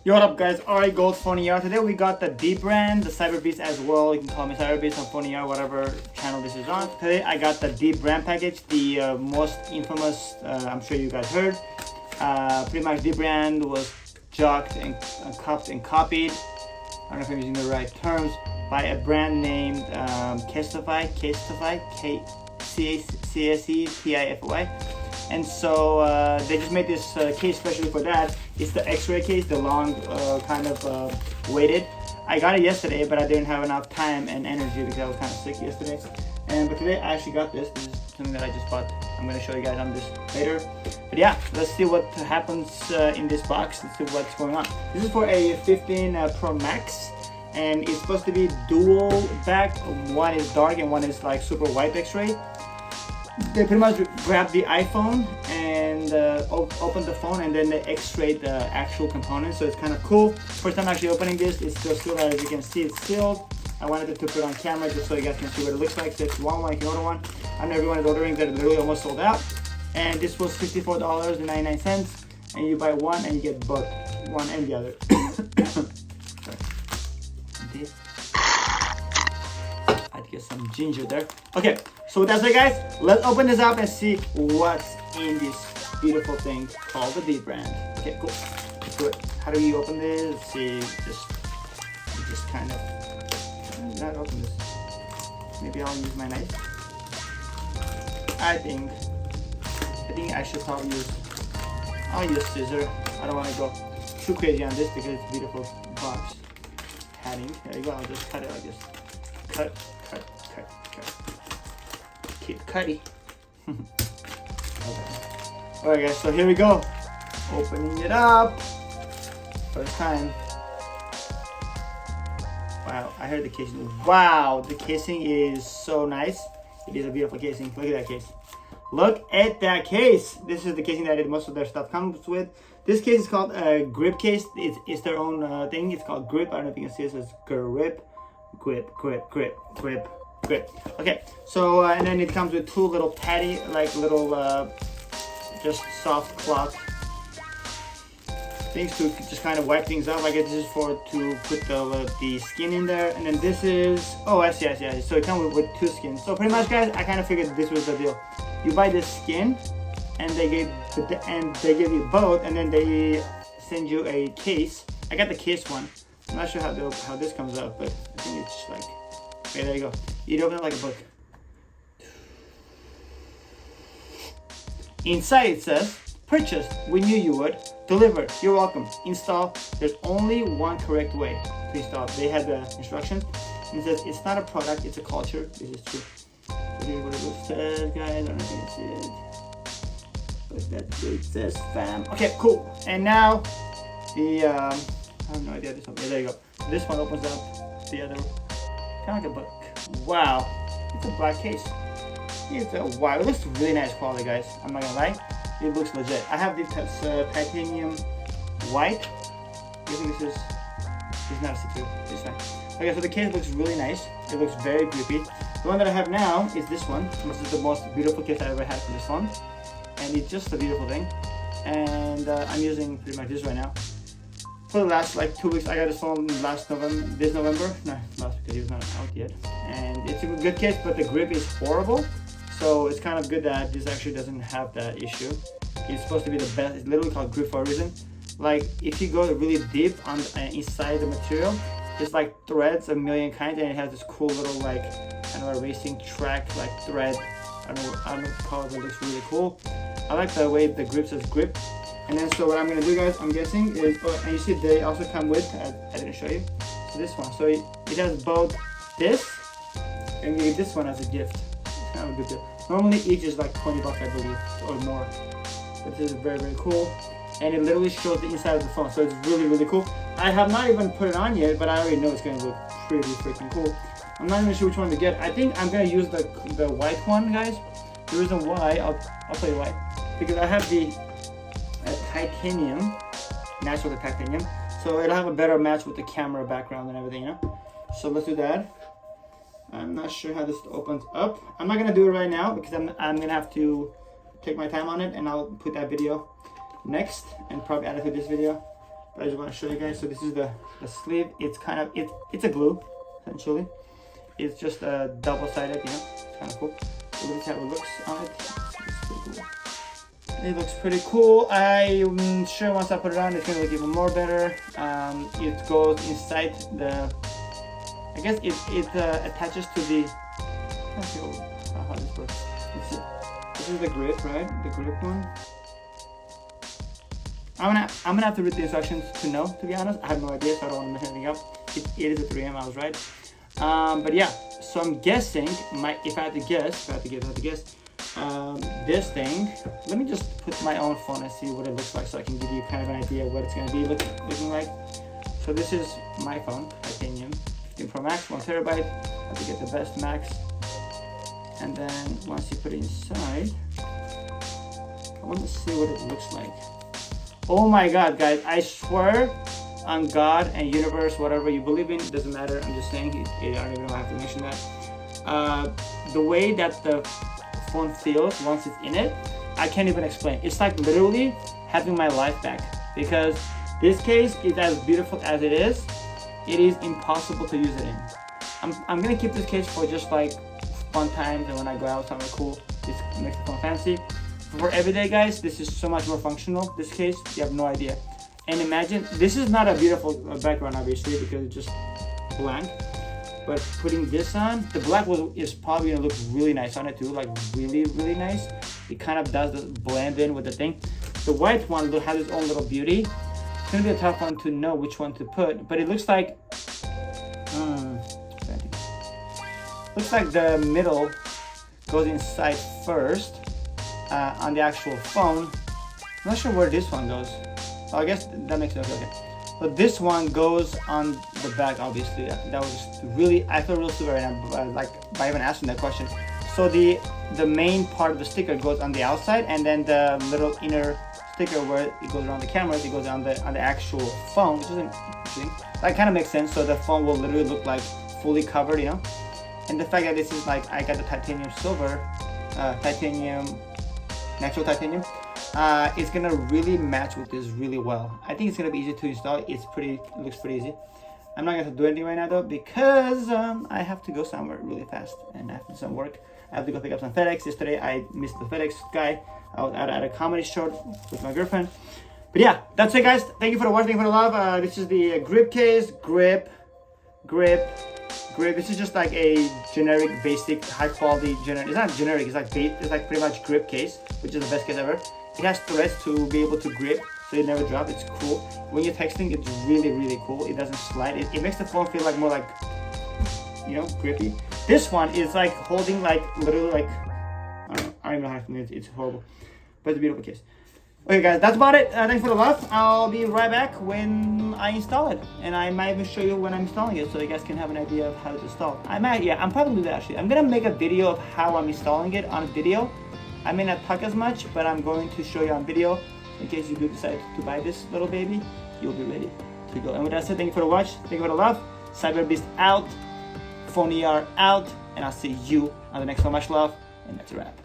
Yo, what up guys, Alright Gold PHON-ER. Today we got the dBRAND, the Cyber Beast as well. You can call me Cyber Beast or PHON-ER, whatever channel this is on. Today I got the dBRAND package, the most infamous, I'm sure you guys heard. Pretty much dBRAND was jucked and cupped and copied, I don't know if I'm using the right terms, by a brand named Casetify, K-C-A-S-E-T-I-F-O-I. And so they just made this case specially for that. It's the X-ray case, the long kind of weighted. I got it yesterday, but I didn't have enough time and energy because I was kind of sick yesterday. But today I actually got this. This is something that I just bought. I'm going to show you guys on this later. But yeah, let's see what happens in this box. Let's see what's going on. This is for a 15 Pro Max. And it's supposed to be dual back. One is dark and one is like super white X-ray. They pretty much grabbed the iPhone and opened the phone, and then they X-rayed the actual components. So it's kind of cool. First time actually opening this. It's still sealed, as you can see. It's sealed. I wanted to put it on camera just so you guys can see what it looks like. So if you want one, you can order one. I know everyone is ordering. They're literally almost sold out. And this was $54.99. And you buy one and you get both, one and the other. Sorry. I had to get some ginger there. Okay, so with that said, guys, let's open this up and see what's in this beautiful thing called the dBRAND. Okay, cool. Let's do it. How do you open this? Let's see, just kind of not open this. Maybe I'll use my knife. I think I should probably I'll use scissor. I don't want to go too crazy on this because it's a beautiful box. Padding. There you go. I'll just cut it like this. Cut. Keep cutting. Okay. Alright guys, so here we go. Opening it up. First time. Wow, I heard the casing. Wow, the casing is so nice. It is a beautiful casing. Look at that case. Look at that case. This is the casing that most of their stuff comes with. This case is called a grip case. It's their own thing. It's called grip. I don't know if you can see it. So it's grip. Okay, so and then it comes with two little patty, like little just soft cloth things to just kind of wipe things out. Like this is to put the skin in there, and then this is, oh I see. So it comes with two skins. So pretty much, guys, I kind of figured this was the deal. You buy this skin, and they give you both, and then they send you a case. I got the case one. I'm not sure how this comes out, but I think it's just like, okay, there you go. You open it like a book. Inside it says, purchased, we knew you would. Delivered, you're welcome. Install, there's only one correct way to install. They had the instructions. And it says, it's not a product, it's a culture. This is true. So here's what it says, guys. I don't know if you can see it. But that's what it says, fam. Okay, cool. And now, the, I have no idea this one. Yeah, there you go. This one opens up the other, kind of like a book. Wow, it's a black case. Wow, it looks really nice quality, guys. I'm not gonna lie, it looks legit. I have this titanium white. I think this is not a 6-2. It's fine. Okay, so the case looks really nice. It looks very creepy. The one that I have now is this one. This is the most beautiful case I ever had for this phone, and it's just a beautiful thing. And I'm using pretty much this right now. For the last like 2 weeks, I got this phone this November. No, last because he was not out yet. And it's a good case, but the grip is horrible. So it's kind of good that this actually doesn't have that issue. It's supposed to be the best. It's literally called grip for a reason. Like if you go really deep on inside the material, there's like threads, a million kinds, and it has this cool little like kind of a racing track like thread. I don't know what to call it, but it looks really cool. I like the way the grip says grip. And then so what I'm gonna do, guys, I'm guessing is, oh, and you see they also come with, I didn't show you, so this one. So it has both this and you get this one as a gift. It's kind of a good deal. Normally each is like 20 bucks, I believe, or more. But this is very, very cool. And it literally shows the inside of the phone, so it's really, really cool. I have not even put it on yet, but I already know it's gonna look pretty freaking cool. I'm not even sure which one to get. I think I'm gonna use the white one, guys. The reason why, I'll tell you why. Because I have the titanium, match with the titanium, so it'll have a better match with the camera background and everything, you know. So let's do that. I'm not sure how this opens up. I'm not gonna do it right now because I'm gonna have to take my time on it, and I'll put that video next and probably add it to this video. But I just want to show you guys. So this is the sleeve. It's kind of it's a glue essentially. It's just a double-sided, you know. It's kind of cool. So let's see how it looks on it. It's pretty cool. It looks pretty cool. I'm sure once I put it on, it's gonna look even more better. It goes inside the. I guess it attaches to the. Let's see how this works. Let's see. This is the grip, right? The grip one. I'm gonna have to read the instructions to know. To be honest, I have no idea, so I don't want to mess anything up. It is a 3M. I was right. But yeah. So I'm guessing. If I had to guess, this thing. Let me just put my own phone and see what it looks like, so I can give you kind of an idea of what it's gonna be looking like. So this is my phone, titanium, 15 Pro Max, 1 terabyte. I have to get the best max. And then once you put it inside, I want to see what it looks like. Oh my God, guys! I swear on God and universe, whatever you believe in, it doesn't matter. I'm just saying it. I don't even know if I have to mention that. The way that the phone feels once it's in it, I can't even explain. It's like literally having my life back, because this case is as beautiful as it is impossible to use it in. I'm gonna keep this case for just like fun times and when I go out somewhere cool. This makes the phone fancy. For everyday guys, this is so much more functional. This case, you have no idea. And imagine, this is not a beautiful background obviously because it's just blank. But putting this on, the black is probably gonna look really nice on it too, like really, really nice. It kind of does the blend in with the thing. The white one will have its own little beauty. It's gonna be a tough one to know which one to put, but it looks like, the middle goes inside first on the actual phone. I'm not sure where this one goes. Oh, I guess that makes sense. Okay. But this one goes on the back, obviously. That was just really, I feel real stupid right now, like by even asking that question. So the main part of the sticker goes on the outside, and then the little inner sticker where it goes around the cameras, it goes on the actual phone, which is interesting. That kind of makes sense. So the phone will literally look like fully covered, you know. And the fact that this is like, I got the titanium silver, natural titanium. It's gonna really match with this really well. I think it's gonna be easy to install. It looks pretty easy. I'm not gonna do anything right now though, because I have to go somewhere really fast and I have to do some work. I have to go pick up some FedEx. Yesterday I missed the FedEx guy. I was out at a comedy show with my girlfriend. But yeah, that's it guys. Thank you for the watch, thank you for the love. This is the grip case, grip. This is just like a generic, basic, high quality, it's not generic, it's like pretty much grip case, which is the best case ever. It has threads to be able to grip, so it never drops. It's cool. When you're texting, it's really, really cool. It doesn't slide. It makes the phone feel like more like, you know, grippy. This one is like holding like, literally like, I don't even know how to explain it. It's horrible, but it's a beautiful case. Okay guys, that's about it. Thanks for the love. I'll be right back when I install it. And I might even show you when I'm installing it so you guys can have an idea of how it's installed. I'm probably gonna do that actually. I'm gonna make a video of how I'm installing it on video. I may not talk as much, but I'm going to show you on video. In case you do decide to buy this little baby, you'll be ready to go. And with that said, thank you for the watch. Thank you for the love. CyberBeast out. PHON-ER out. And I'll see you on the next one. Much love. And that's a wrap.